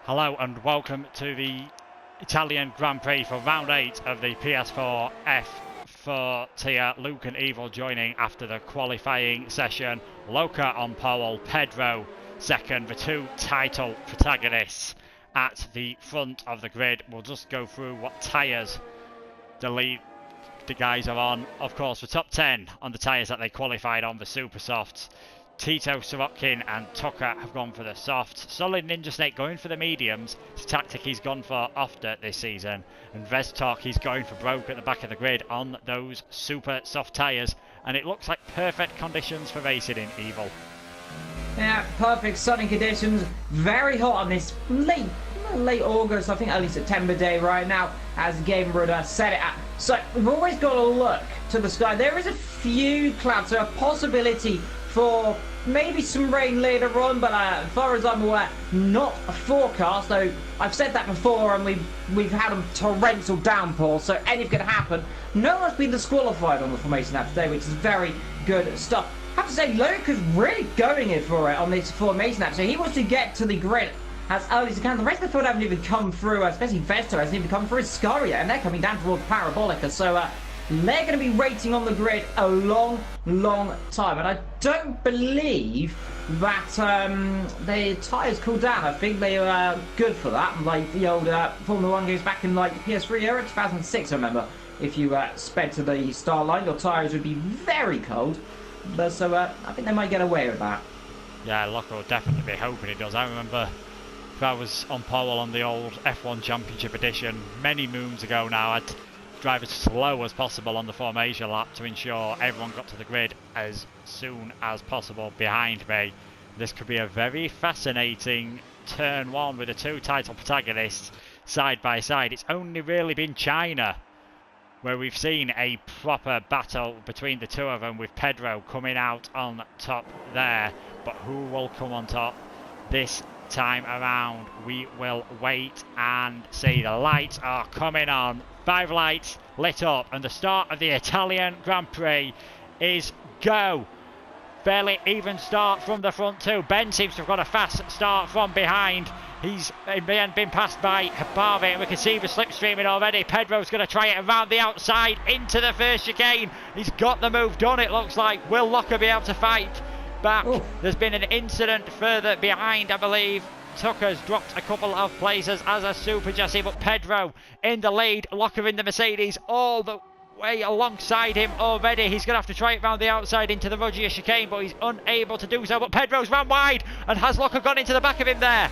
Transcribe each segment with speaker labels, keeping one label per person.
Speaker 1: Hello and welcome to the Italian Grand Prix for round 8 of the PS4 F4 tier. Luke and Evil joining after the qualifying session. Loca on pole, Pedro second, the two title protagonists at the front of the grid. We'll just go through what tyres the guys are on. Of course, the top 10 on the tyres that they qualified on, the super softs. Tito, Sorokin and Tucker have gone for the softs. Solid Ninja Snake going for the mediums. It's a tactic he's gone for often this season. And Vestok, he's going for broke at the back of the grid on those super soft tyres. And it looks like perfect conditions for racing in Evil.
Speaker 2: Yeah, perfect sunny conditions. Very hot on this late August, I think early September day right now, as the game runner set it at. So we've always got to look to the sky. There is a few clouds, so a possibility for maybe some rain later on, but as far as I'm aware, not a forecast. Though I've said that before, and we've had a torrential downpour, so anything can happen. No one's been disqualified on the formation app today, which is very good stuff. I have to say, Luca's really going in for it on this formation app, so he wants to get to the grid as early as he can. The rest of the field haven't even come through, especially Vesto hasn't even come through Scaria, and they're coming down towards Parabolica, so they're going to be waiting on the grid a long time, and I don't believe that the tyres cooled down. I think they are good for that, like the old Formula 1 goes back in like the PS3 era, 2006 I remember. If you sped to the start line, your tyres would be very cold, but so I think they might get away with that. Yeah,
Speaker 1: Loco will definitely be hoping it does. I remember I was on pole on the old F1 Championship edition many moons ago now. I'd drive as slow as possible on the formation lap to ensure everyone got to the grid as soon as possible behind me. This could be a very fascinating turn one with the two title protagonists side by side. It's only really been China where we've seen a proper battle between the two of them, with Pedro coming out on top there. But who will come on top this time around? We will wait and see. The lights are coming on. 5 lights lit up, and the start of the Italian Grand Prix is go. Fairly even start from the front too. Ben seems to have got a fast start from behind. He's in the end been passed by Barvi, and we can see the slipstreaming already. Pedro's going to try it around the outside into the first chicane. He's got the move done, it looks like. Will Locker be able to fight back? Ooh. There's been an incident further behind, I believe. Tucker's dropped a couple of places as a Super Jesse, but Pedro in the lead. Locker in the Mercedes all the way alongside him already. He's going to have to try it round the outside into the Ruggier chicane, but he's unable to do so. But Pedro's ran wide, and has Locker gone into the back of him there?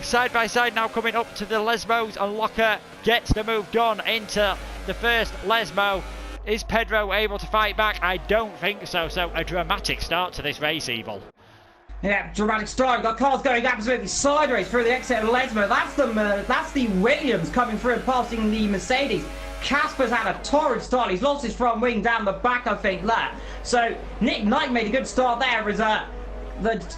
Speaker 1: Side by side now coming up to the Lesmos, and Locker gets the move done into the first Lesmo. Is Pedro able to fight back? I don't think so. So a dramatic start to this race, Evil.
Speaker 2: Yeah, dramatic start. We've got cars going absolutely sideways through the exit of Lesmo. That's the Williams coming through and passing the Mercedes. Casper's had a torrid start. He's lost his front wing down the back, I think, there. So Nick Knight made a good start there as the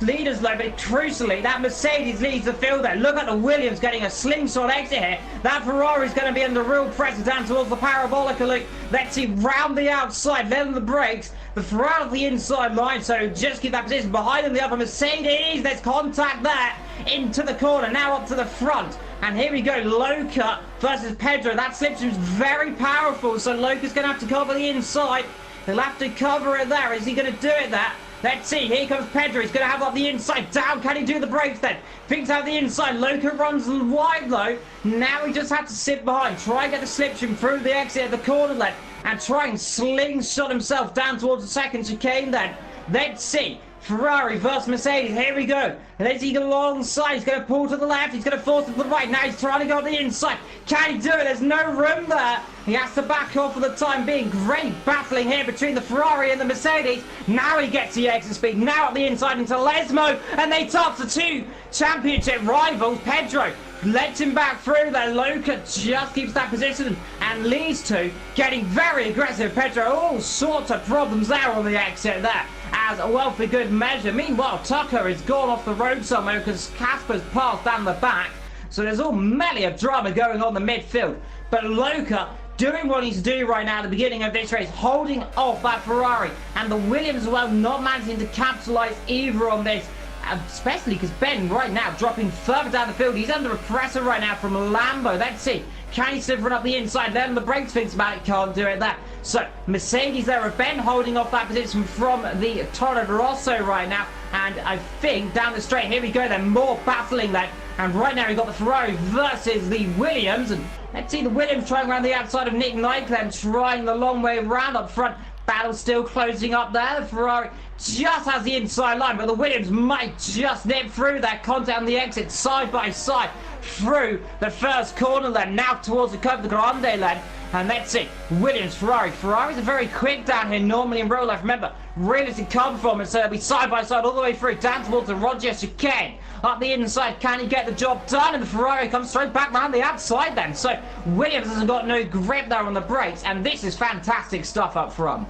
Speaker 2: leaders low, but crucially, that Mercedes leads the field there. Look at the Williams getting a slingshot exit here. That Ferrari's going to be under real pressure down towards the Parabolica loop. Let's see, round the outside, then the brakes. The Ferrari the inside line, so just keep that position. Behind them, the other Mercedes. There's contact there into the corner. Now up to the front. And here we go, Loca versus Pedro. That slipstream is very powerful, so Loca's going to have to cover the inside. He'll have to cover it there. Is he going to do it there? Let's see, here comes Pedro. He's going to have up the inside down. Can he do the brakes then? Picks out the inside. Loca runs wide though. Now he just had to sit behind. Try and get the slipstream through the exit of the corner then. And try and slingshot himself down towards the second chicane then. Let's see. Ferrari versus Mercedes. Here we go. Let's see, alongside. He's going to pull to the left. He's going to force to the right. Now he's trying to go on the inside. Can he do it? There's no room there. He has to back off for the time being. Great battling here between the Ferrari and the Mercedes. Now he gets the exit speed. Now at the inside into Lesmo. And they touch the two championship rivals. Pedro lets him back through there. Loca just keeps that position and leads to getting very aggressive. Pedro, all sorts of problems there on the exit there, as well for good measure. Meanwhile, Tucker has gone off the road somewhere because Casper's passed down the back. So there's all many of drama going on in the midfield. But Loca doing what he's doing right now at the beginning of this race, holding off that Ferrari. And the Williams as well, not managing to capitalise either on this. especially because Ben right now dropping further down the field. He's under a pressure right now from Lambo. Let's see. Can he still run up the inside? Then the brakes thinks about it, can't do it there. So Mercedes there with Ben holding off that position from the Toro Rosso right now. And I think down the straight, here we go then, more battling then. And right now we've got the Ferrari versus the Williams. And let's see the Williams trying around the outside of Nick Knight then, trying the long way around up front. Battle still closing up there. The Ferrari just has the inside line, but the Williams might just nip through that contact on the exit side by side through the first corner then, now towards the Curve de Grande then. And let's see, Williams, Ferrari. Ferraris are very quick down here normally in real life. Remember, realistic car performance, so they'll be side by side all the way through down towards the Roger chicane. Up the inside, can he get the job done? And the Ferrari comes straight back round the outside then. So Williams hasn't got no grip there on the brakes, and this is fantastic stuff up front.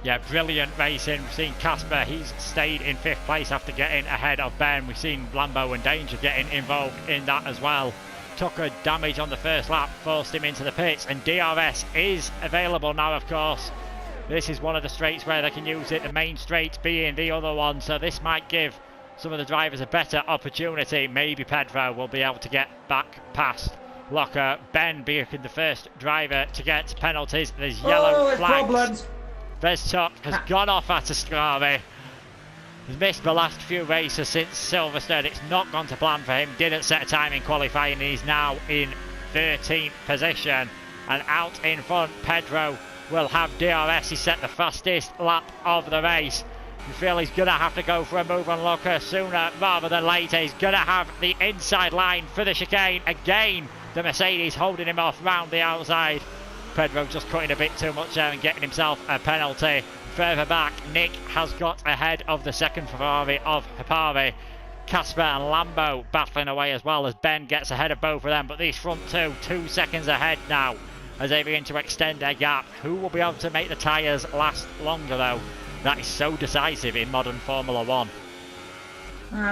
Speaker 1: Yeah, brilliant racing. We've seen Casper, he's stayed in 5th place after getting ahead of Ben. We've seen Lambo and Danger getting involved in that as well. Took a damage on the first lap, forced him into the pits, and DRS is available now, of course. This is one of the straights where they can use it, the main straight being the other one, so this might give some of the drivers a better opportunity. Maybe Pedro will be able to get back past Locker. Ben being the first driver to get penalties. There's yellow flags. Veztok has gone off at Ascari. He's missed the last few races since Silverstone. It's not gone to plan for him. Didn't set a time in qualifying. He's now in 13th position. And out in front, Pedro will have DRS. He set the fastest lap of the race. You feel he's going to have to go for a move on Locker sooner rather than later. He's going to have the inside line for the chicane. Again, the Mercedes holding him off round the outside. Pedro just cutting a bit too much there and getting himself a penalty. Further back, Nick has got ahead of the second Ferrari of Hapari. Casper and Lambo battling away as well as Ben gets ahead of both of them. But these front two, 2 seconds ahead now as they begin to extend their gap. Who will be able to make the tyres last longer though? That is so decisive in modern Formula 1.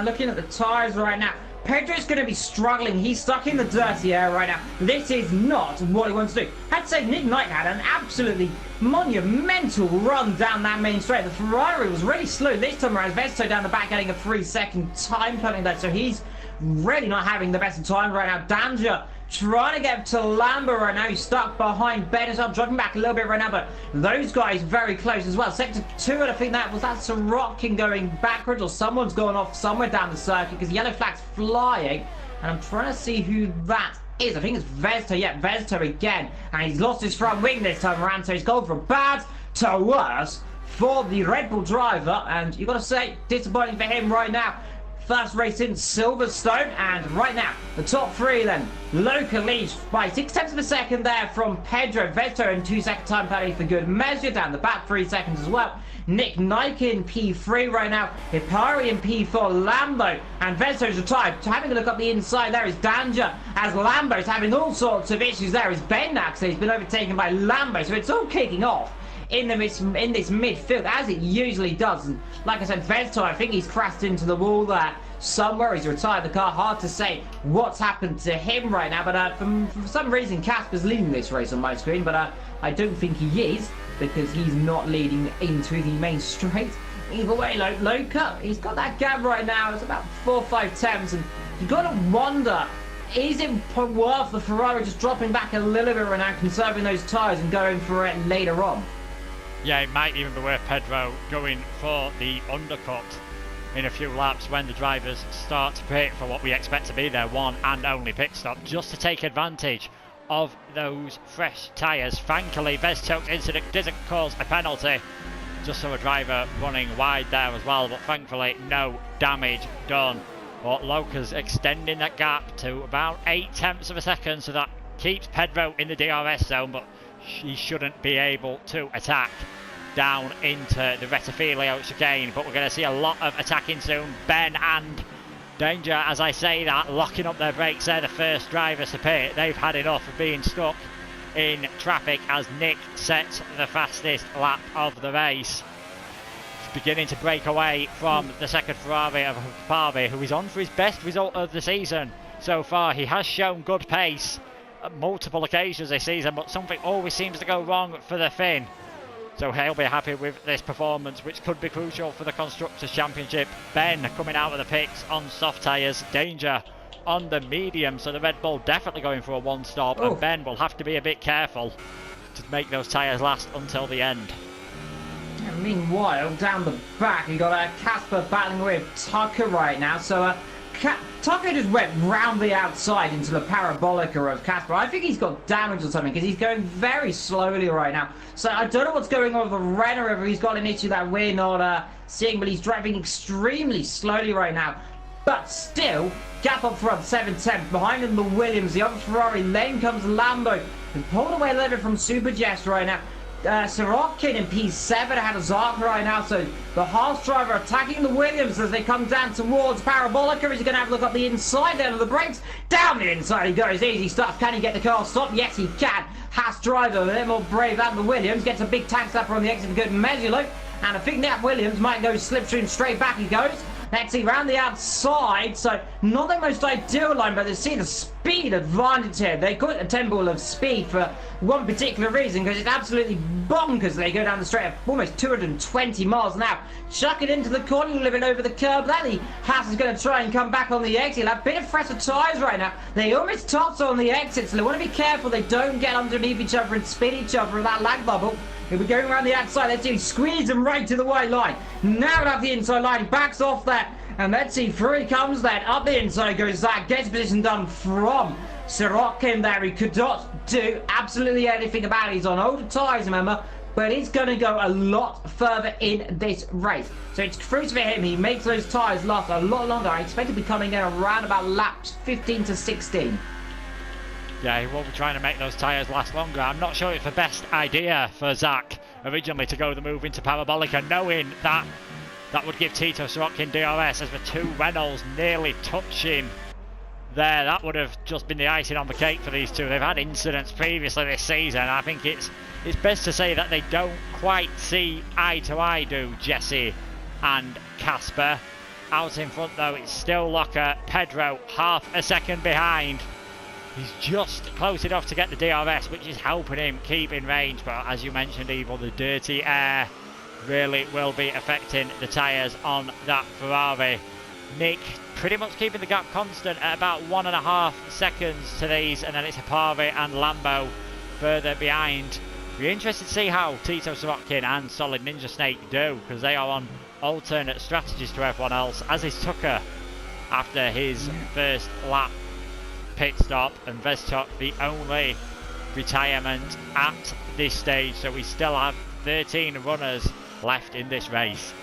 Speaker 2: Looking at the tyres right now, Pedro's going to be struggling. He's stuck in the dirty air right now. This is not what he wants to do. I'd say Nick Knight had an absolutely monumental run down that main straight. The Ferrari was really slow this time around. Vesto down the back getting a 3-second time penalty there, so he's really not having the best of time right now. Danger trying to get to Lambo right now. He's stuck behind Ben as well, dropping back a little bit right now, but those guys very close as well. Sector 2, and I think that Sorokin going backwards, or someone's going off somewhere down the circuit because yellow flag's flying, and I'm trying to see who that is. I think it's Vesto. Yeah, Vesto again, and he's lost his front wing this time around, so he's gone from bad to worse for the Red Bull driver, and you've got to say, disappointing for him right now. First race in Silverstone, and right now the top 3 then. Loca leads by 6/10 of a second there from Pedro. Vesto in 2-second time penalty for good measure, down the back 3 seconds as well. Nick Knight in P3 right now. Hipari in P4. Lambo and Vesto's retired. So having a look up the inside there is Danger, as Lambo's having all sorts of issues there. Is Ben actually, he's been overtaken by Lambo, so it's all kicking off in this midfield, as it usually does. And like I said, Vesto, I think he's crashed into the wall there somewhere. He's retired the car. Hard to say what's happened to him right now, but for some reason Casper's leading this race on my screen, but I don't think he is, because he's not leading into the main straight. Either way, Loca, he's got that gap right now. It's about 4 or 5 tenths, and you've got to wonder, is it worth the Ferrari just dropping back a little bit right now, conserving those tyres and going for it later on?
Speaker 1: Yeah, it might even be worth Pedro going for the undercut in a few laps when the drivers start to pit for what we expect to be their one and only pit stop, just to take advantage of those fresh tyres. Thankfully, Veztok's incident doesn't cause a penalty, just so a driver running wide there as well, but thankfully no damage done. But Loca's extending that gap to about 0.8 of a second, so that keeps Pedro in the DRS zone, but he shouldn't be able to attack down into the Rettifilio chicane. But we're going to see a lot of attacking soon. Ben and Danger, as I say that, locking up their brakes. They're the first drivers to pit. They've had enough of being stuck in traffic as Nick sets the fastest lap of the race. He's beginning to break away from the second Ferrari of Hapari, who is on for his best result of the season so far. He has shown good pace at multiple occasions this season, but something always seems to go wrong for the Finn. So he'll be happy with this performance, which could be crucial for the Constructors' Championship. Ben coming out of the pits on soft tyres. Danger on the medium, so the Red Bull definitely going for a one-stop. And Ben will have to be a bit careful to make those tyres last until the end.
Speaker 2: Meanwhile, down the back, you got Casper battling with Tucker right now. So Tucker just went round the outside into the parabolica of Casper. I think he's got damage or something because he's going very slowly right now. So I don't know what's going on with the Renner, if he's got an issue that we're not seeing, but he's driving extremely slowly right now. But still, gap up front, 7/10. Behind him, the Williams, the other Ferrari. Then comes Lambo, and pulled away a little bit from Super Jess right now. Sorokin in P7 had a Zark right now, so the Haas driver attacking the Williams as they come down towards Parabolica. Is he going to have a look up the inside there of the brakes? Down the inside he goes, easy stuff. Can he get the car stopped? Yes, he can. Haas driver, a little more brave than the Williams, gets a big tank slapper on the exit of good Mesulo, and I think that Williams might go slipstream straight back he goes. Let's see, round the outside, so not the most ideal line, but they see the speed advantage here. They call it a temple of speed for one particular reason, because it's absolutely bonkers. They go down the straight at almost 220 miles an hour. Chuck it into the corner, living over the curb. Then Haas is going to try and come back on the exit. A bit of fresher tyres right now. They almost tops on the exit, so they want to be careful they don't get underneath each other and spin each other in that lag bubble. He'll be going around the outside. Let's see, squeeze him right to the white line. Now up the inside line, backs off that. And let's see, through he comes then. Up the inside goes Zach. Gets position done from Sorokin there. He could not do absolutely anything about it. He's on older tyres, remember. But he's going to go a lot further in this race. So it's crucial for him. He makes those tyres last a lot longer. I expect to be coming in around about laps 15 to 16.
Speaker 1: Yeah, he will be trying to make those tyres last longer. I'm not sure it's the best idea for Zach originally to go the move into Parabolica, knowing that that would give Tito Sorokin DRS, as the two Renaults nearly touching there. That would have just been the icing on the cake for these two. They've had incidents previously this season. I think it's best to say that they don't quite see eye to eye, do Jesse and Casper. Out in front though, it's still Locker. Pedro half a second behind. He's just close enough to get the DRS, which is helping him keep in range. But as you mentioned, Evil, the dirty air really will be affecting the tyres on that Ferrari. Nick pretty much keeping the gap constant at about 1.5 seconds to these, and then it's Apari and Lambo further behind. Be interested to see how Tito Sorokin and Solid Ninja Snake do, because they are on alternate strategies to everyone else, as is Tucker after his first lap pit stop, and Vestok the only retirement at this stage. So we still have 13 runners left in this race.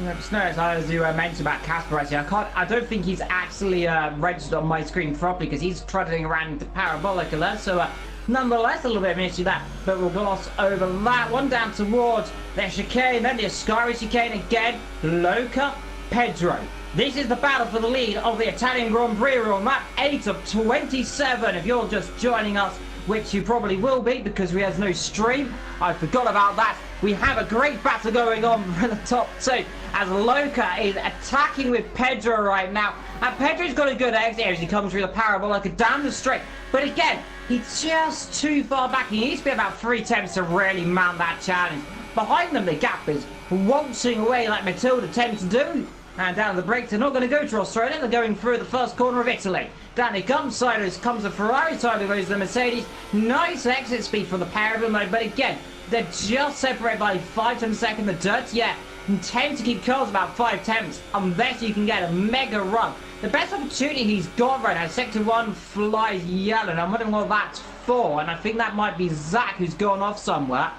Speaker 2: As you mentioned about Casper, actually, I don't think he's actually registered on my screen properly because he's trotting around the Parabolica there. So nonetheless, a little bit of an issue that, but we'll gloss over that one. Down towards the chicane, then the Ascari chicane again. Loca, Pedro. This is the battle for the lead of the Italian Grand Prix on lap 8 of 27. If you're just joining us, which you probably will be because we have no stream, I forgot about that. We have a great battle going on for the top two as Loca is attacking with Pedro right now. And Pedro's got a good exit as he comes through the parabolic down the straight. But again, he's just too far back. He needs to be about 3 attempts to really mount that challenge. Behind them, the gap is waltzing away like Matilda tends to do. And down the brakes, they're not going to go to Australia. They're going through the first corner of Italy. Down it comes, sideways comes the Ferrari, sideways goes the Mercedes. Nice exit speed from the pair of them, but again, they're just separated by 5 tenths a second. The dirt, yeah, intend to keep cars about 5 tenths, unless you can get a mega run. The best opportunity he's got right now, sector 1 flies yellow. I'm wondering what that's for, and I think that might be Zach who's gone off somewhere.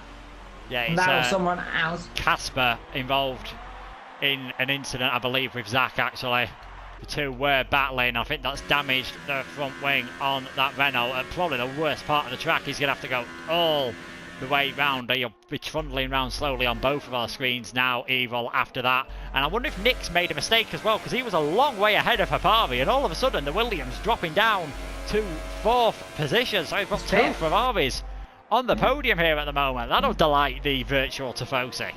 Speaker 1: Yeah, it's
Speaker 2: that was someone else.
Speaker 1: Casper involved in an incident, I believe, with Zach actually. The two were battling. I think that's damaged the front wing on that Renault. And probably the worst part of the track. He's going to have to go all the way round. He'll be trundling round slowly on both of our screens now, Evil, after that. And I wonder if Nick's made a mistake as well, because he was a long way ahead of Ferrari, and all of a sudden the Williams dropping down to 4th position. So we've got 2 Ferraris on the podium here at the moment. That'll delight the virtual Tifosi.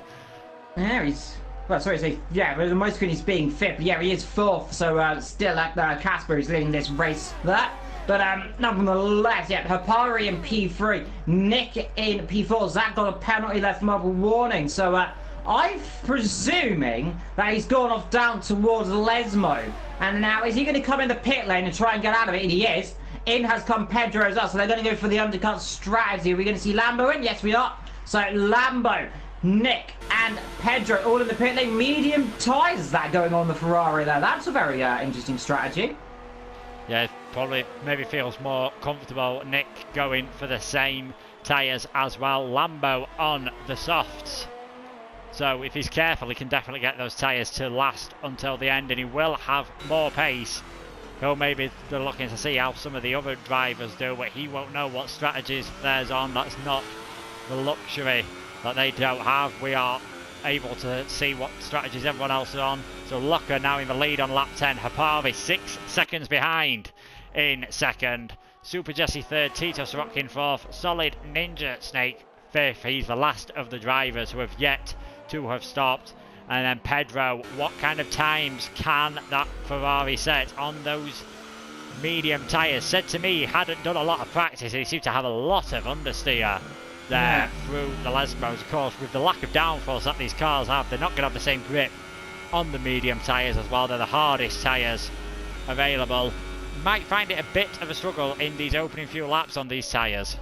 Speaker 2: Yeah, he's... Well, sorry to say, yeah, but my screen is being 5th, but yeah, he is 4th, so still Casper is leading this race there. But nonetheless, yeah, Hapari in P3, Nick in P4. Zach got a penalty left mobile warning. So I'm presuming that he's gone off down towards Lesmo. And now, is he going to come in the pit lane and try and get out of it? And he is. In has come Pedro as well, so they're going to go for the undercut strategy. Are we going to see Lambo in? Yes, we are. So Lambo, Nick, and Pedro all in the pit lane. Medium tyres is that going on the Ferrari there. That's a very interesting strategy.
Speaker 1: Yeah, probably maybe feels more comfortable. Nick going for the same tyres as well. Lambo on the softs. So if he's careful, he can definitely get those tyres to last until the end, and he will have more pace. So maybe they're looking to see how some of the other drivers do, but he won't know what strategies there's on. That's not the luxury that they don't have. We are able to see what strategies everyone else is on. So Lucker now in the lead on lap 10. Hapavi 6 seconds behind in second. Super Jesse third. Tito Sorokin fourth. Solid Ninja Snake fifth. He's the last of the drivers who have yet to have stopped. And then Pedro, what kind of times can that Ferrari set on those medium tyres? Said to me he hadn't done a lot of practice. He seemed to have a lot of understeer there through the Lesmos. Of course, with the lack of downforce that these cars have, they're not going to have the same grip on the medium tyres as well. They're the hardest tyres available. Might find it a bit of a struggle in these opening few laps on these tyres.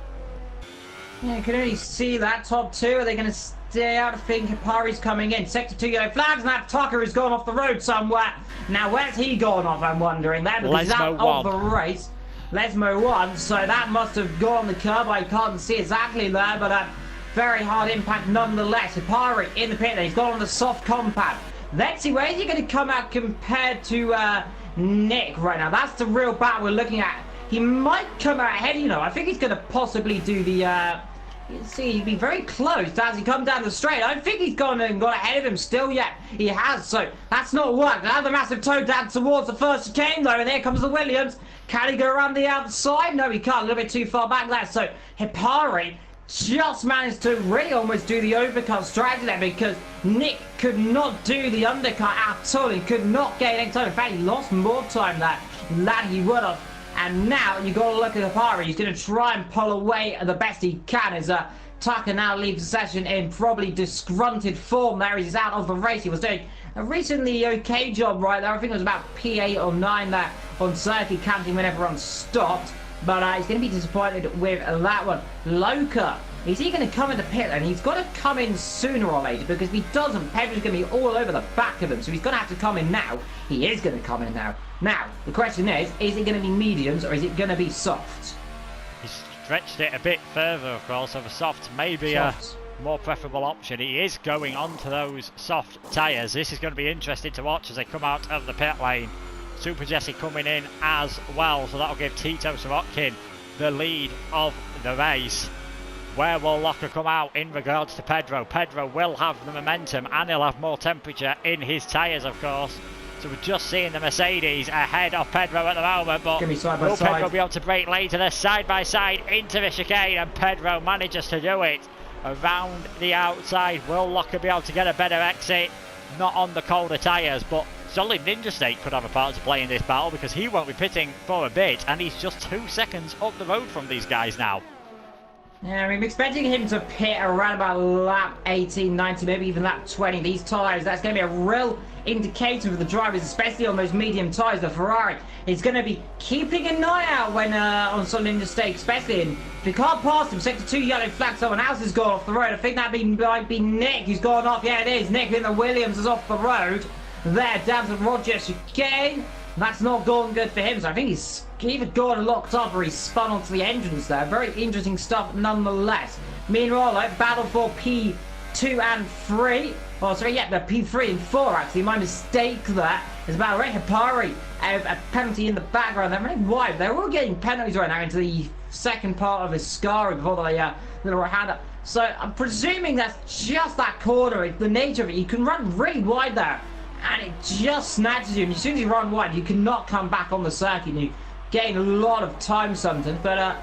Speaker 2: Yeah, you can only see that top two. Are they going to stay out? I think Hapari's coming in. Sector 2 yellow flags, and that Tucker has gone off the road somewhere. Now, where's he gone off, I'm wondering? There, because he's out of the race. Lesmo won, so that must have gone the curb. I can't see exactly there, but very hard impact nonetheless. Hapari in the pit lane. He's gone on the soft compound. Let's see, where is he going to come out compared to Nick right now? That's the real battle we're looking at. He might come out ahead, you know. I think he's going to possibly do the... you see, he'd be very close as he comes down the straight. I don't think he's gone and got ahead of him still yet. He has, so that's not worked. Now the massive toe down towards the first chicane though, and here comes the Williams. Can he go around the outside? No, he can't. A little bit too far back there. So Hapari just managed to really almost do the overcut strategy there, because Nick could not do the undercut at all. He could not gain any time. In fact, he lost more time there than he would have. And now you've got to look at Hapari. He's going to try and pull away the best he can as Tucker now leaves the session in probably disgruntled form there. He's out of the race. He was doing a recently okay job right there. I think it was about P8 or 9 there on circuit counting when everyone stopped. But he's going to be disappointed with that one. Loka, is he going to come into pit? And he's got to come in sooner or later, because if he doesn't, Pedro's going to be all over the back of him. So he's going to have to come in now. He is going to come in now. Now, the question is it going to be mediums or is it going to be softs?
Speaker 1: He's stretched it a bit further, of course, so the soft may be a more preferable option. He is going onto those soft tyres. This is going to be interesting to watch as they come out of the pit lane. Super Jesse coming in as well, so that'll give Tito Sorokin the lead of the race. Where will Locker come out in regards to Pedro? Pedro will have the momentum and he'll have more temperature in his tyres, of course. So we're just seeing the Mercedes ahead of Pedro at the moment, but will Pedro be able to break later? They're side by side into the chicane, and Pedro manages to do it around the outside. Will Locker be able to get a better exit? Not on the colder tyres, but Solid Ninja Snake could have a part to play in this battle, because he won't be pitting for a bit, and he's just 2 seconds up the road from these guys now.
Speaker 2: Yeah, I'm expecting him to pit around about lap 18, 19, maybe even lap 20. These tyres, that's going to be a real indicator for the drivers, especially on those medium tyres. The Ferrari is going to be keeping an eye out when on some interstate, especially. And if you can't pass him, sector 2 yellow flag, someone else has gone off the road. I think that might be Nick who's gone off. Yeah, it is. Nick in the Williams is off the road. There, down to Roger chicane. That's not going good for him, so I think he's either gone locked up or he's spun onto the entrance there. Very interesting stuff nonetheless. Meanwhile, battle for P2 and 3. Oh, sorry, yeah, the P3 and 4 actually. My mistake there. There's about Ray Hapari, a penalty in the background. They're running wide. They're all getting penalties right now into the second part of his scarring before the little right hand up. So I'm presuming that's just that corner. It's the nature of it. You can run really wide there, and it just snatches you. And as soon as you run wide, you cannot come back on the circuit. You gain a lot of time sometimes. But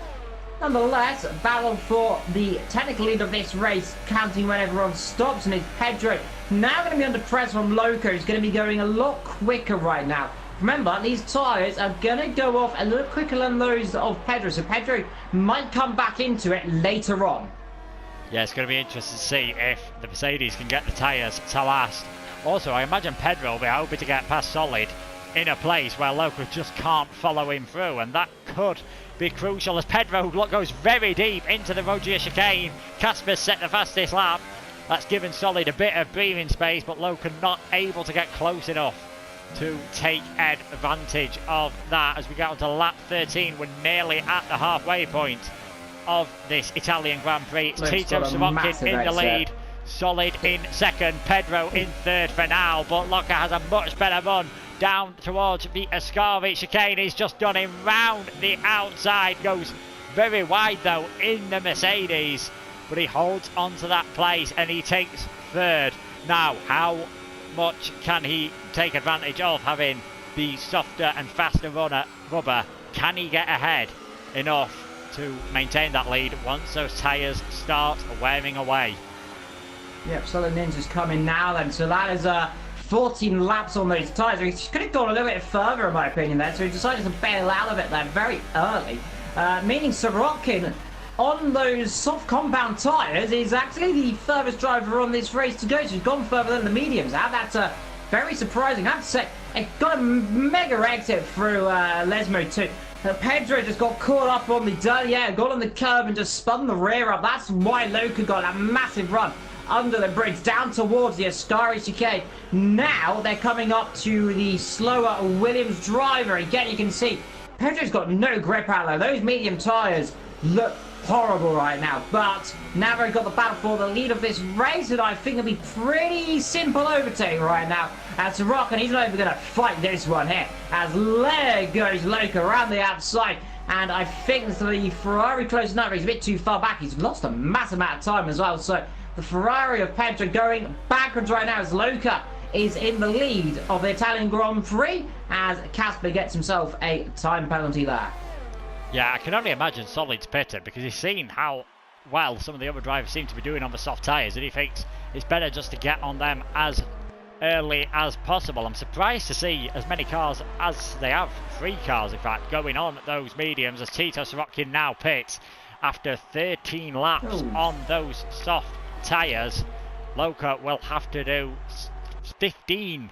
Speaker 2: nonetheless, battle for the technical lead of this race, counting when everyone stops, and it's Pedro now going to be under pressure from Loco. He's going to be going a lot quicker right now remember, these tyres are going to go off a little quicker than those of Pedro, so Pedro might come back into it later on.
Speaker 1: Yeah, it's going to be interesting to see if the Mercedes can get the tyres to last. Also, I imagine Pedro will be hoping to get past Solid in a place where Loco just can't follow him through, and that could be crucial as Pedro goes very deep into the Rogier chicane. Casper's set the fastest lap. That's given Solid a bit of breathing space, but Loco not able to get close enough to take advantage of that. As we get onto lap 13, we're nearly at the halfway point of this Italian Grand Prix. It's Tito Sirotkin in the lead, Solid in second, Pedro in third for now, but Loco has a much better run down towards the Ascari chicane. He's just done him round the outside, goes very wide though in the Mercedes, but he holds on to that place and he takes third. Now, how much can he take advantage of having the softer and faster rubber? Can he get ahead enough to maintain that lead once those tyres start wearing away?
Speaker 2: Yep, Solid Ninja's coming now then, so that is 14 laps on those tyres. He could have gone a little bit further in my opinion there, so he decided to bail out of it there very early, meaning Sirotkin on those soft compound tyres is actually the furthest driver on this race to go, so he's gone further than the mediums. Now that's very surprising. I have to say, it got a mega exit through Lesmo too. Pedro just got caught up on the got on the curb and just spun the rear up. That's why Loco got a massive run under the bridge down towards the Ascari chicane. Now they're coming up to the slower Williams driver. Again, you can see Pedro's got no grip out there. Those medium tyres look horrible right now, but now they've got the battle for the lead of this race, and I think it'll be pretty simple overtake right now as Rock, and he's not even going to fight this one here as there goes Loco around the outside, and I think the Ferrari close enough. He's a bit too far back. He's lost a massive amount of time as well, so the Ferrari of Pedro going backwards right now as Loco is in the lead of the Italian Grand Prix as Casper gets himself a time penalty there.
Speaker 1: Yeah, I can only imagine Solid's pitted because he's seen how well some of the other drivers seem to be doing on the soft tyres, and he thinks it's better just to get on them as early as possible. I'm surprised to see as many cars as they have, 3 cars in fact, going on those mediums as Tito Sirotkin now pits after 13 laps on those soft tyres. Loco will have to do 15,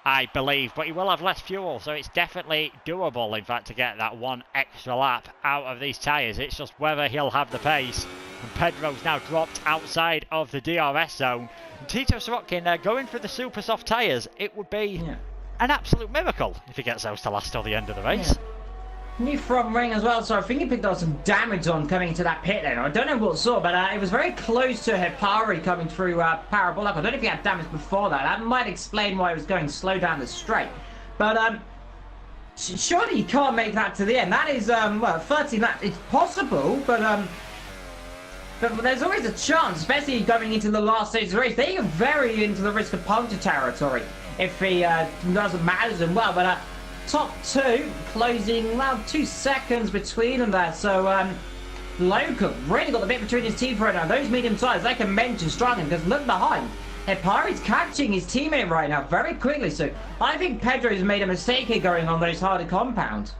Speaker 1: I believe, but he will have less fuel, so it's definitely doable, in fact, to get that 1 extra lap out of these tyres. It's just whether he'll have the pace. And Pedro's now dropped outside of the DRS zone. And Tito Sirotkin going for the super soft tyres. It would be an absolute miracle if he gets those to last till the end of the race.
Speaker 2: New front ring as well, so I think he picked up some damage on coming into that pit lane. I don't know what sort, but it was very close to Hepari coming through Parabolic. I don't know if he had damage before that. That might explain why he was going slow down the straight. But surely you can't make that to the end. That is, well, 13 laps. It's possible, but there's always a chance, especially going into the last stage of the race. They are very into the risk of puncture territory if he doesn't manage them well, but top 2 closing around 2 seconds between them there, so Loco really got the bit between his teeth right now. Those medium tyres, like I mentioned, struggling because look behind. Hepari's catching his teammate right now very quickly, so I think Pedro's made a mistake here going on those harder compounds.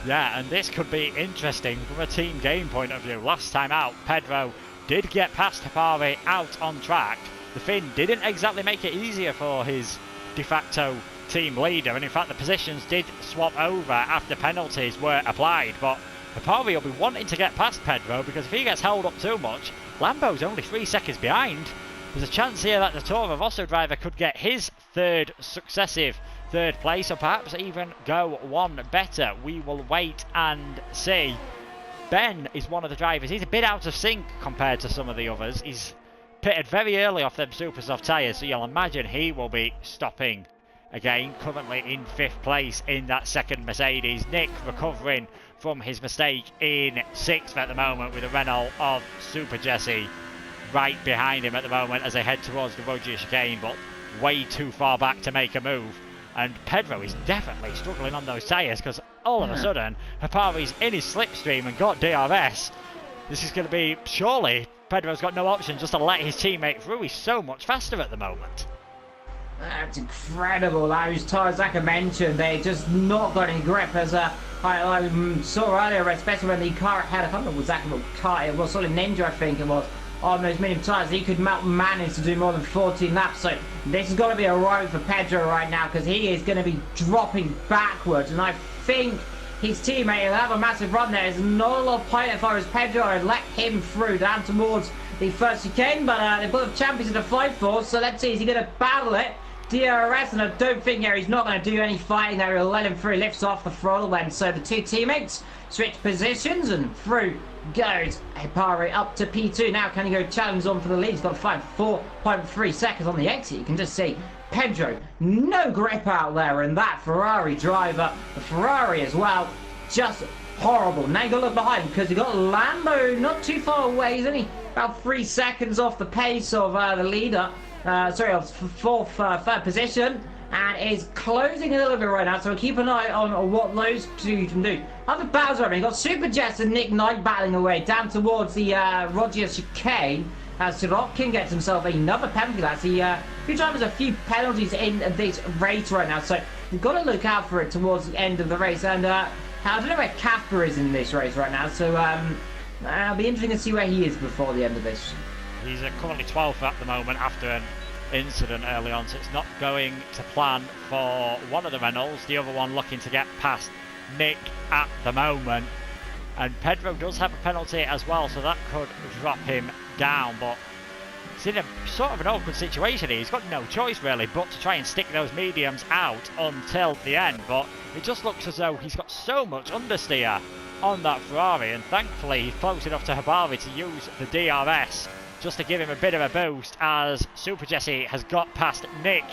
Speaker 1: Yeah, and this could be interesting from a team game point of view. Last time out, Pedro did get past Hepari out on track. The Finn didn't exactly make it easier for his de facto team leader, and in fact the positions did swap over after penalties were applied, but Hepari will be wanting to get past Pedro because if he gets held up too much, Lambo's only 3 seconds behind. There's a chance here that the Toro Rosso driver could get his 3rd successive 3rd place, or perhaps even go one better. We will wait and see. Ben is one of the drivers. He's a bit out of sync compared to some of the others. He's pitted very early off them super soft tyres, so you'll imagine he will be stopping again, currently in 5th place in that 2nd Mercedes. Nick recovering from his mistake in 6th at the moment with a Renault of Super Jesse right behind him at the moment as they head towards the Rogier chicane, but way too far back to make a move. And Pedro is definitely struggling on those tyres because all of a sudden Hepari's in his slipstream and got DRS. This is going to be, surely Pedro's got no option just to let his teammate through. He's so much faster at the moment.
Speaker 2: That's incredible. Those tyres, like I mentioned, they just not got any grip. As I saw earlier, especially when the car had, I can't remember exactly what car it was, sort of Ninja, I think it was, on those medium tyres, he could manage to do more than 14 laps. So this is going to be a road for Pedro right now, because he is going to be dropping backwards, and I think his teammate will have a massive run there. There's not a lot of pilot for as Pedro had let him through down towards the first chicane, but they're both champions in the fight for, so let's see, is he going to battle it? DRS, and I don't think he's not going to do any fighting there. He'll let him through, lifts off the throttle then. So the two teammates switch positions, and through goes Hipari up to P2. Now can he go challenge on for the lead? He's got 4.3 seconds on the exit. You can just see Pedro, no grip out there, and that Ferrari driver, the Ferrari as well, just horrible. Now you got to look behind, because you got Lambo not too far away. He's only about 3 seconds off the pace of the leader. Of third position, and is closing a little bit right now, so we'll keep an eye on what those two can do. Other battles right now, you've got Super Jets and Nick Knight battling away down towards the Roger chicane, as Sirotkin gets himself another penalty. That's a few times, a few penalties in this race right now, so you've got to look out for it towards the end of the race. And I don't know where Casper is in this race right now, so it'll be interesting to see where he is before the end of this.
Speaker 1: He's currently 12th at the moment after an incident early on, so it's not going to plan for one of the Renaults, the other one looking to get past Nick at the moment. And Pedro does have a penalty as well, so that could drop him down, but he's in a sort of an awkward situation here. He's got no choice really but to try and stick those mediums out until the end, but it just looks as though he's got so much understeer on that Ferrari, and thankfully he's close enough to Hibari to use the DRS just to give him a bit of a boost, as Super Jesse has got past Nick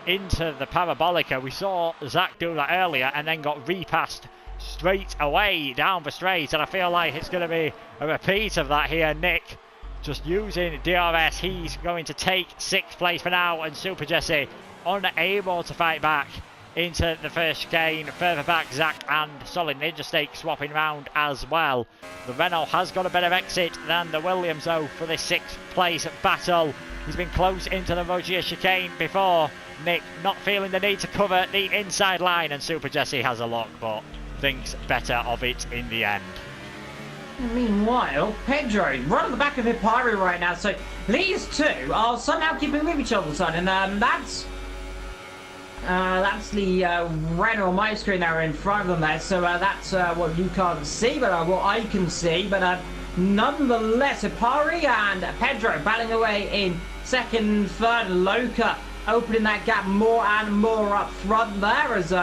Speaker 1: into the Parabolica. We saw Zach do that earlier and then got repassed straight away down the straight, and I feel like it's going to be a repeat of that here. Nick just using DRS, he's going to take 6th place for now, and Super Jesse unable to fight back into the first chicane. Further back, Zach and Solid Ninja Steak swapping round as well. The Renault has got a better exit than the Williams though for this 6th place battle. He's been close into the Rogier chicane before. Nick not feeling the need to cover the inside line, and Super Jesse has a lock but thinks better of it in the end.
Speaker 2: Meanwhile, Pedro right at the back of Hipari right now, so these two are somehow keeping with each other, son, and that's the Renault on my screen there in front of them there, so that's what you can't see, but what I can see. But nonetheless, Hipari and Pedro battling away in second, third. Loca opening that gap more and more up front there as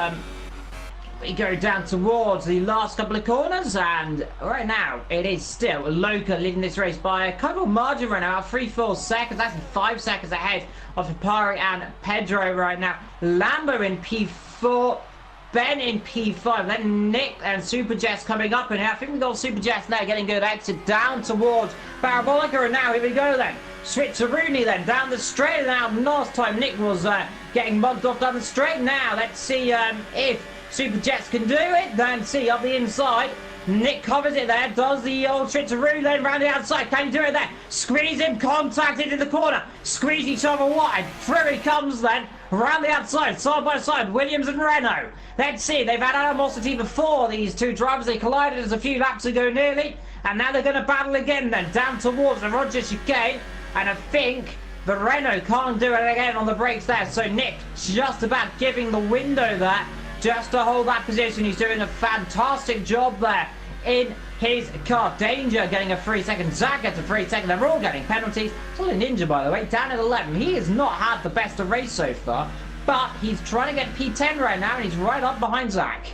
Speaker 2: we go down towards the last couple of corners, and right now it is still Loca leading this race by a couple of margin right now, 3-4 seconds, actually 5 seconds ahead of Hipari and Pedro right now. Lambo in P4, Ben in P5, then Nick and Super Jess coming up, and I think we got Super Jess now getting good exit down towards Parabolica, and now here we go then. Switch to Rooney then down the straight. Now last time Nick was getting mugged off down the straight. Now let's see if Super Jets can do it. Then see up the inside. Nick covers it there. Does the old switch to Rooney then round the outside. Can he do it there? Squeeze him. Contact into the corner. Squeeze each other wide. Through he comes then. Around the outside. Side by side. Williams and Renault. Let's see. They've had animosity before, these two drivers. They collided a few laps ago nearly. And now they're going to battle again then. Down towards the Roger chicane. And I think the Renault can't do it again on the brakes there. So Nick just about giving the window there just to hold that position. He's doing a fantastic job there in his car. Danger getting a 3 second. Zach gets a 3 second. They're all getting penalties. Solid Ninja, by the way, down at 11. He has not had the best of race so far, but he's trying to get P10 right now, and he's right up behind Zach.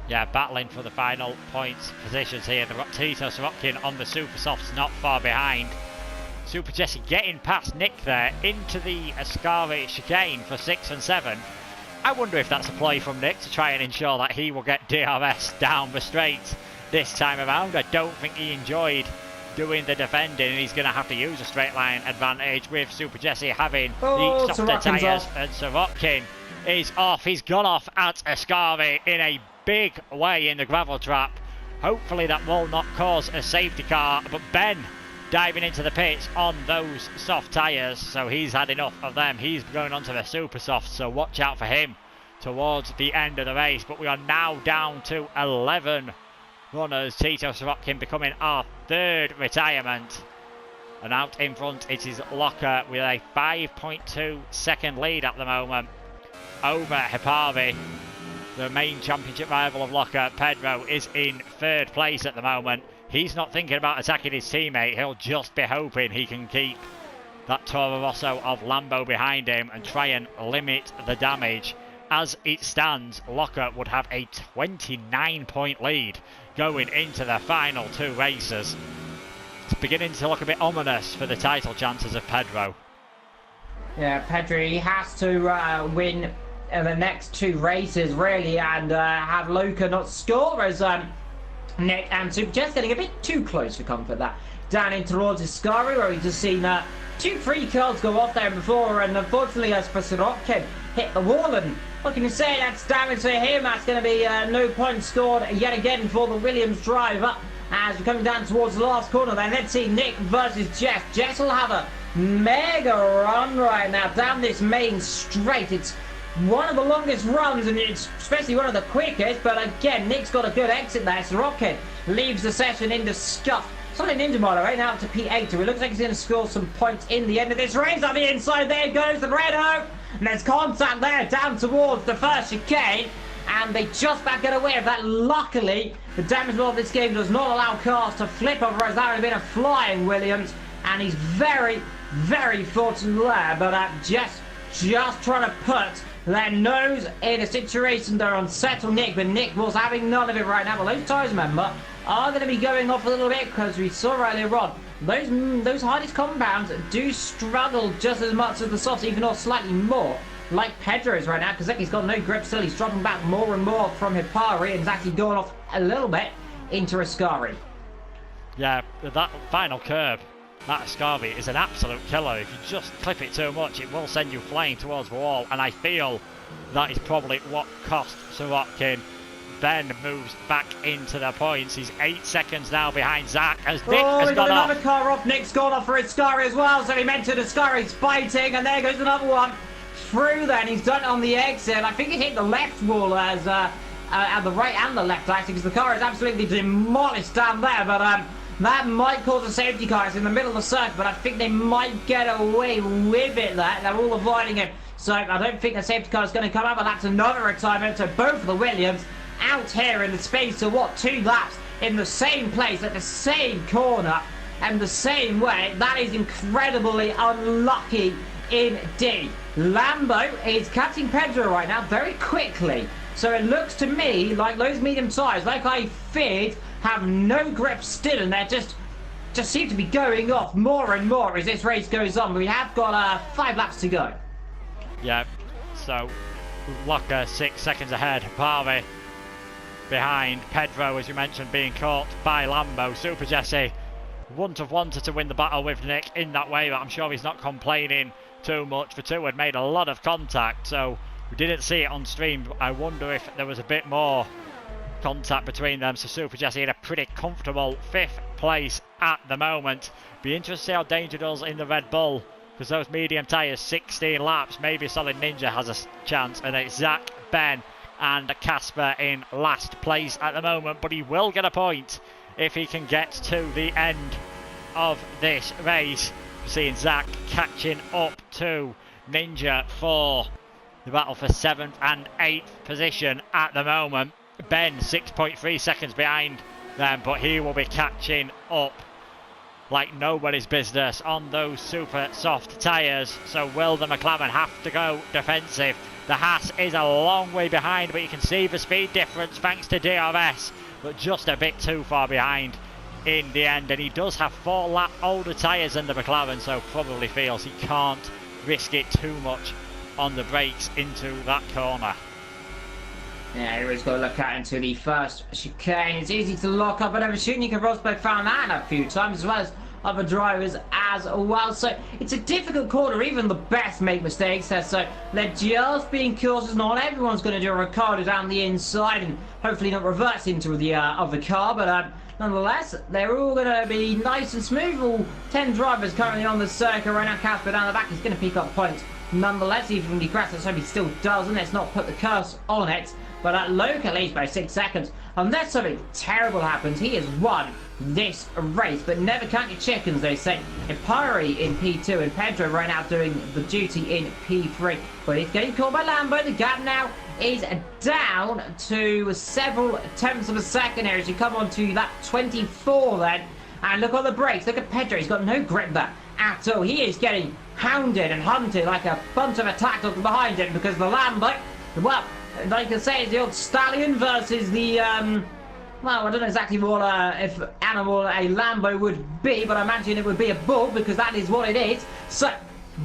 Speaker 1: Yeah, battling for the final points positions here. They've got Tito Sorokin on the Super Softs not far behind. Super Jesse getting past Nick there into the Ascari chicane for 6 and 7. I wonder if that's a play from Nick to try and ensure that he will get DRS down the straight this time around. I don't think he enjoyed doing the defending, and he's going to have to use a straight line advantage with Super Jesse having the softer tyres, and Sorokin is off. He's gone off at Ascari in a big way in the gravel trap. Hopefully that will not cause a safety car, but Ben diving into the pits on those soft tyres, so he's had enough of them. He's going on to the super soft, so watch out for him towards the end of the race. But we are now down to 11 runners. Tito Sorokin becoming our third retirement. And out in front it is Locker with a 5.2 second lead at the moment over Hipari. The main championship rival of Locker, Pedro, is in third place at the moment. He's not thinking about attacking his teammate. He'll just be hoping he can keep that Toro Rosso of Lambo behind him and try and limit the damage. As it stands, Locker would have a 29-point lead going into the final two races. It's beginning to look a bit ominous for the title chances of Pedro.
Speaker 2: Yeah, Pedro, he has to win the next two races, really, and have Luca not score as Nick and Superjet's getting a bit too close for comfort. That down in towards Iscari, where we've just seen two free cards go off there before, and unfortunately as for Sorokin hit the wall, and what can you say, that's damage to him. That's going to be no point scored yet again for the Williams driver as we're coming down towards the last corner. Then let's see Nick versus Jess. Jess will have a mega run right now down this main straight. It's one of the longest runs, and it's especially one of the quickest, but again, Nick's got a good exit there. Sorokin leaves the session in disgust. Solid Ninja Moto right now up to P8, so it looks like he's going to score some points in the end of this race. On the inside, there goes the Renault, and there's contact there down towards the first chicane, and they just about get away with that. Luckily, the damage law of this game does not allow cars to flip over, as that would have been a flying Williams, and he's very, very fortunate there, but just trying to put their nose in a situation to unsettle Nick, but Nick was having none of it right now. But those tyres, remember, are going to be going off a little bit, because we saw earlier on those hardest compounds do struggle just as much as the softs, even or slightly more, like Pedro's right now. Kazeki's got no grip still. He's dropping back more and more from Hipari, and he's actually going off a little bit into Ascari.
Speaker 1: Yeah, that final curb, that Ascari, is an absolute killer. If you just clip it too much, it will send you flying towards the wall, and I feel that is probably what cost Sorokin. Ben moves back into the points. He's 8 seconds now behind Zach as Nick has gone off.
Speaker 2: Another car off. Nick's gone off for Ascari as well, so he mentioned Ascari's fighting, and there goes another one through there, and he's done it on the exit. I think he hit the left wall as at the right and the left, actually, because the car is absolutely demolished down there, but that might cause a safety car. It's in the middle of the circuit, but I think they might get away with it there. They're all avoiding him, so I don't think the safety car is going to come out, but that's another retirement. So both of the Williams out here in the space of, what, 2 laps in the same place, at the same corner, and the same way. That is incredibly unlucky indeed. Lambo is catching Pedro right now very quickly, so it looks to me like those medium tyres, like I feared, have no grip still, and they're just seem to be going off more and more as this race goes on. We have got 5 laps to go.
Speaker 1: Yeah, so Locker 6 seconds ahead. Parvey behind. Pedro, as you mentioned, being caught by Lambo. Super Jesse wouldn't have wanted to win the battle with Nick in that way, but I'm sure he's not complaining too much. The two had made a lot of contact, so we didn't see it on stream. I wonder if there was a bit more contact between them. So Super Jesse in a pretty comfortable 5th place at the moment. Be interested to see how Danger does in the Red Bull, because those medium tyres, 16 laps, maybe Solid Ninja has a chance, and it's Zach, Ben and Casper in last place at the moment, but he will get a point if he can get to the end of this race. Seeing Zach catching up to Ninja for the battle for 7th and 8th position at the moment. Ben 6.3 seconds behind them, but he will be catching up like nobody's business on those super soft tyres. So will the McLaren have to go defensive? The Haas is a long way behind, but you can see the speed difference thanks to DRS, but just a bit too far behind in the end. And he does have 4 lap older tyres than the McLaren, so probably feels he can't risk it too much on the brakes into that corner.
Speaker 2: Yeah, he was going to look out into the first chicane. It's easy to lock up whenever shooting. You can Rosberg found that a few times, as well as other drivers as well. So it's a difficult corner. Even the best make mistakes there. So they're just being cautious. Not everyone's going to do a Ricardo down the inside and hopefully not reverse into the other car. But nonetheless, they're all going to be nice and smooth. All 10 drivers currently on the circuit right now. Casper down the back is going to pick up points. Nonetheless, even when he crashes, let's hope he still doesn't. Let's not put the curse on it. But at Luke at least by 6 seconds. Unless something terrible happens, he has won this race. But never count your chickens, they say. Empire in P2 and Pedro right now doing the duty in P3. But he's getting caught by Lambo. The gap now is down to several tenths of a second here as you come on to that 24 then. And look on the brakes. Look at Pedro. He's got no grip there at all. He is getting hounded and hunted like a bunch of attack dogs behind him because the Lambo, well, like I say, it's the old stallion versus the, well, I don't know exactly what if animal a Lambo would be, but I imagine it would be a bull because that is what it is. So,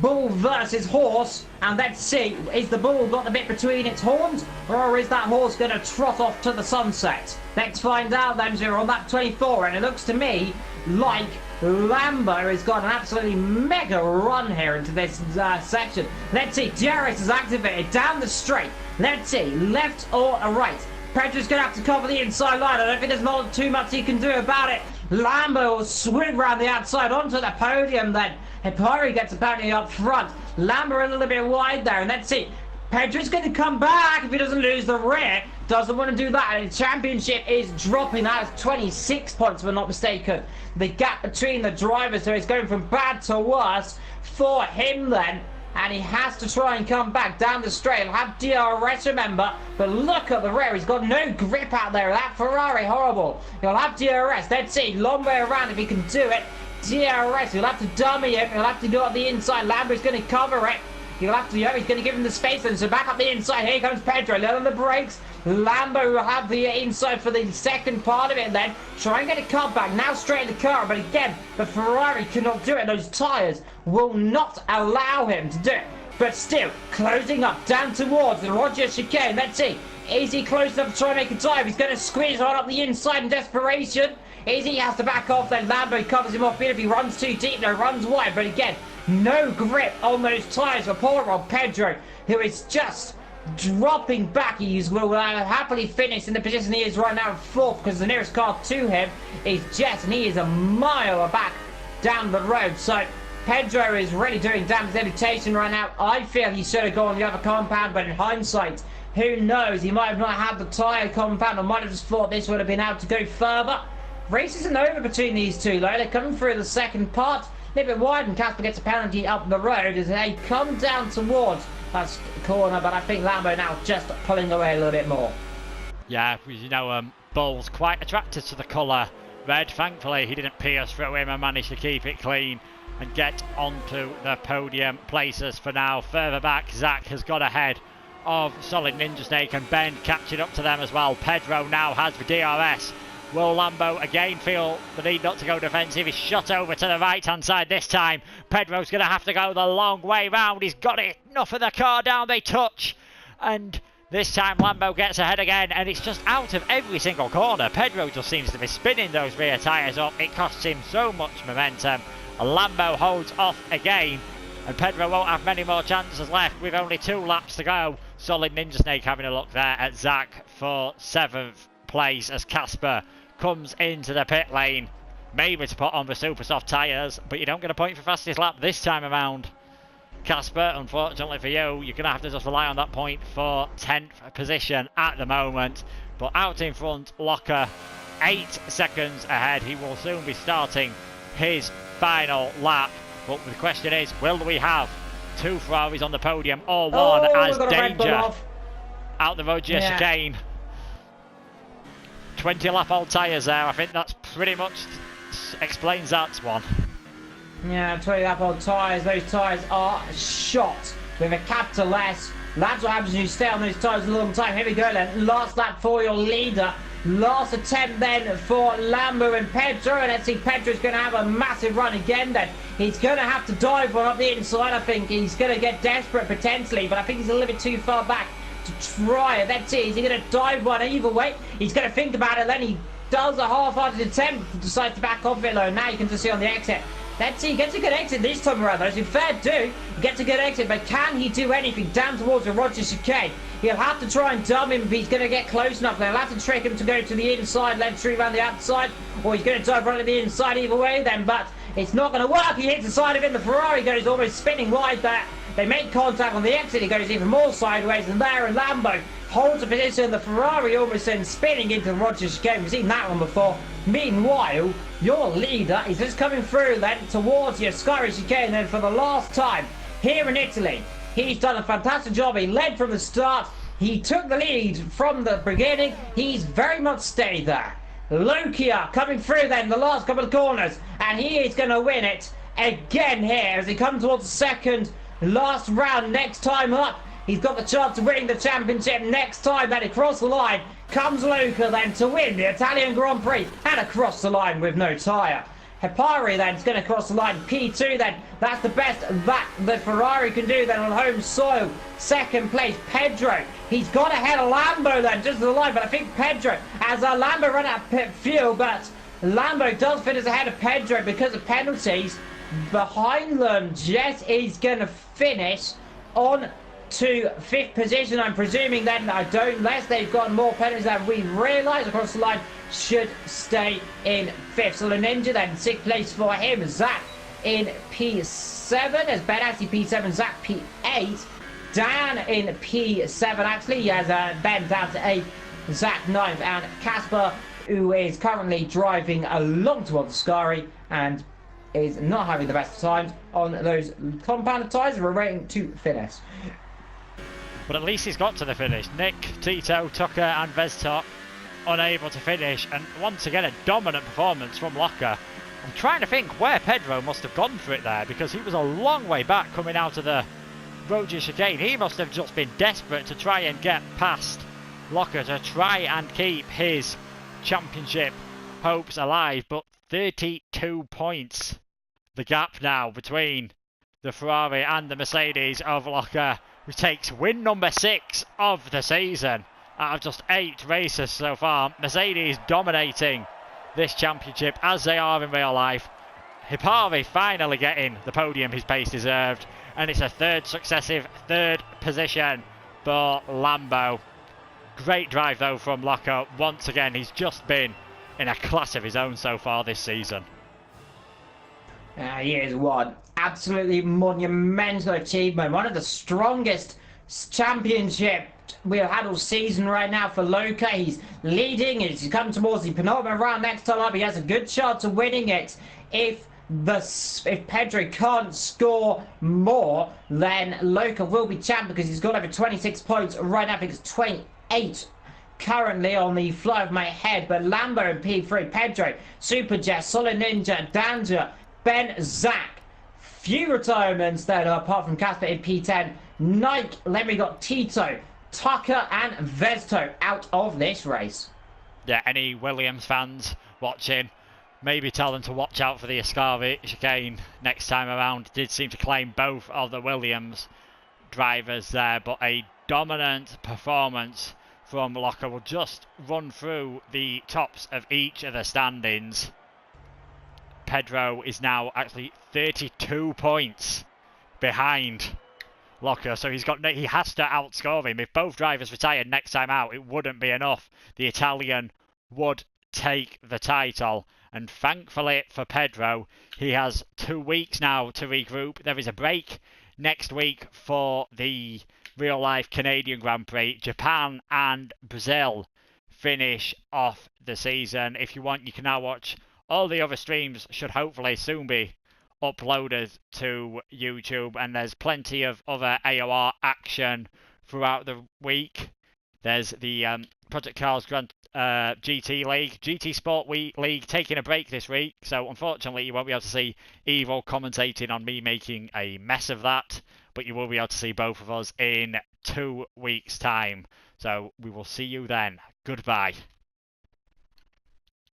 Speaker 2: bull versus horse, and let's see, is the bull got the bit between its horns, or is that horse going to trot off to the sunset? Let's find out then, we're on lap 24, and it looks to me like Lambo has got an absolutely mega run here into this section. Let's see, DRS is activated down the straight. Let's see, left or right. Pedro's going to have to cover the inside line. I don't think there's not too much he can do about it. Lambo will swing around the outside onto the podium then. Hipari gets apparently up front. Lambo a little bit wide there. And let's see, Pedro's going to come back if he doesn't lose the rear. Doesn't want to do that. And the championship is dropping. That is 26 points, if I'm not mistaken. The gap between the drivers, so it's going from bad to worse for him then. And he has to try and come back down the straight. He'll have DRS, remember. But look at the rear. He's got no grip out there. That Ferrari, horrible. He'll have DRS. Let's see. Long way around if he can do it. DRS. He'll have to dummy him. He'll have to go up the inside. Lambo's going to cover it. He'll have to, he's going to give him the space then. So back up the inside. Here comes Pedro. Let on the brakes. Lambo will have the inside for the second part of it then. Try and get a cut back. Now straight in the car. But again, the Ferrari cannot do it. Those tyres will not allow him to do it. But still, closing up down towards the Roger chicane. Let's see. Is he close enough to try and make a dive? He's going to squeeze right up the inside in desperation. He has to back off. Then Lambo covers him off. If he runs too deep, no, runs wide. But again, no grip on those tyres for poor old Pedro, who is just dropping back. He will happily finish in the position he is right now, fourth, because the nearest car to him is Jess, and he is a mile back down the road. So Pedro is really doing damage limitation right now. I feel he should have gone on the other compound, but in hindsight, who knows? He might have not had the tyre compound, or might have just thought this would have been able to go further. Race isn't over between these two, though. They're coming through the second part. A little bit wide, and Casper gets a penalty up the road as they come down towards that corner, but I think Lambo now just pulling away a little bit more.
Speaker 1: Yeah, you know, Bull's quite attracted to the colour red. Thankfully, he didn't pierce through him and managed to keep it clean and get onto the podium places for now. Further back, Zach has got ahead of Solid Ninja Snake and Ben catching up to them as well. Pedro now has the DRS. Will Lambo again feel the need not to go defensive? He's shot over to the right hand side this time. Pedro's going to have to go the long way round. He's got it. Enough of the car down. They touch. And this time Lambo gets ahead again. And it's just out of every single corner. Pedro just seems to be spinning those rear tyres up. It costs him so much momentum. Lambo holds off again. And Pedro won't have many more chances left with only 2 laps to go. Solid Ninja Snake having a look there at Zach for 7th place as Casper comes into the pit lane, maybe to put on the super soft tyres, but you don't get a point for fastest lap this time around. Casper, unfortunately for you, you're going to have to just rely on that point for 10th position at the moment. But out in front, Locker, 8 seconds ahead. He will soon be starting his final lap. But the question is, will we have 2 Ferraris on the podium or one as danger out the Roger chicane? 20 lap old tyres there. I think that's pretty much explains that one.
Speaker 2: Yeah, 20 lap old tyres. Those tyres are shot with a capital S. That's what happens when you stay on those tyres a long time. Here we go then. Last lap for your leader. Last attempt then for Lambo and Pedro. And let's see, Pedro's going to have a massive run again then. He's going to have to dive one up the inside, I think. He's going to get desperate potentially, but I think he's a little bit too far back to try it. Let's see, is he going to dive one either way? He's going to think about it, then he does a half-hearted attempt, decides to back off it though. Now you can just see on the exit. Let's see, he gets a good exit this time around though. It's fair do. He gets a good exit, but can he do anything down towards the Roger chicane? He'll have to try and dumb him if he's going to get close enough. They'll have to trick him to go to the inside, let him shoot around the outside, or he's going to dive right to the inside either way then, but it's not going to work. He hits the side of it. The Ferrari goes almost spinning wide there. They make contact on the exit. He goes even more sideways than there, and Lambo holds a position. The Ferrari almost then spinning into the Roger chicane. We've seen that one before. Meanwhile, your leader is just coming through then towards your Ascari chicane then for the last time here in Italy. He's done a fantastic job. He led from the start. He took the lead from the beginning. He's very much stayed there. Lokia coming through then the last couple of corners, and he is going to win it again here as he comes towards the second last round. Next time up, he's got the chance of winning the championship next time that across the line comes Luca then to win the Italian Grand Prix and across the line with no tyre. Hepari then is going to cross the line. P2 then, that's the best that the Ferrari can do then on home soil. Second place, Pedro. He's got ahead of Lambo then, just to the line, but I think Pedro, as Lambo run out of fuel, but Lambo does finish ahead of Pedro because of penalties. Behind them, Jess is going to finish on to 5th position. I'm presuming then, unless they've got more penalties than we realise across the line, should stay in 5th. So the Ninja then, 6th place for him. Zach in P7, as Ben actually P7, Zach P8. Dan in P7 actually, he has Ben down to 8th, Zach 9th, and Casper, who is currently driving along towards Ascari and is not having the best of times on those compounded tyres, we're rating to finish.
Speaker 1: But at least he's got to the finish. Nick, Tito, Tucker and Vestok unable to finish, and once again a dominant performance from Locker. I'm trying to think where Pedro must have gone for it there, because he was a long way back coming out of the Roger chicane. He must have just been desperate to try and get past Locker to try and keep his championship hopes alive, but 32 points the gap now between the Ferrari and the Mercedes of Locker, who takes win number 6 of the season out of just 8 races so far. Mercedes dominating this championship as they are in real life. Hipari finally getting the podium his pace deserved, and it's a successive third position for Lambo. Great drive though from Locker. Once again, he's just been in a class of his own so far this season.
Speaker 2: He is one absolutely monumental achievement. One of the strongest championship we've had all season right now for Loca. He's leading. He's come towards the penultimate round. Next time up, he has a good chance of winning it. If Pedro can't score more, then Loca will be champ because he's got over 26 points right now. I think it's 28 currently on the fly of my head. But Lambo and P3, Pedro, Superjet, Solid Ninja, Danger, Ben, Zach. Few retirements then apart from Casper in P10. Nike, then we got Tito, Tucker and Vesto out of this race.
Speaker 1: Yeah, any Williams fans watching, maybe tell them to watch out for the Ascari chicane next time around. Did seem to claim both of the Williams drivers there, but a dominant performance from Locker. Will just run through the tops of each of the standings. Pedro is now actually 32 points behind Locker, so he has to outscore him. If both drivers retired next time out, it wouldn't be enough. The Italian would take the title, and thankfully for Pedro, he has 2 weeks now to regroup. There is a break next week for the real life Canadian Grand Prix. Japan and Brazil finish off the season. If you want, you can now watch all the other streams. Should hopefully soon be uploaded to YouTube, and there's plenty of other AOR action throughout the week. There's the Project Cars Grand GT League, GT Sport League taking a break this week, so unfortunately you won't be able to see Evo commentating on me making a mess of that, but you will be able to see both of us in 2 weeks' time. So we will see you then. Goodbye.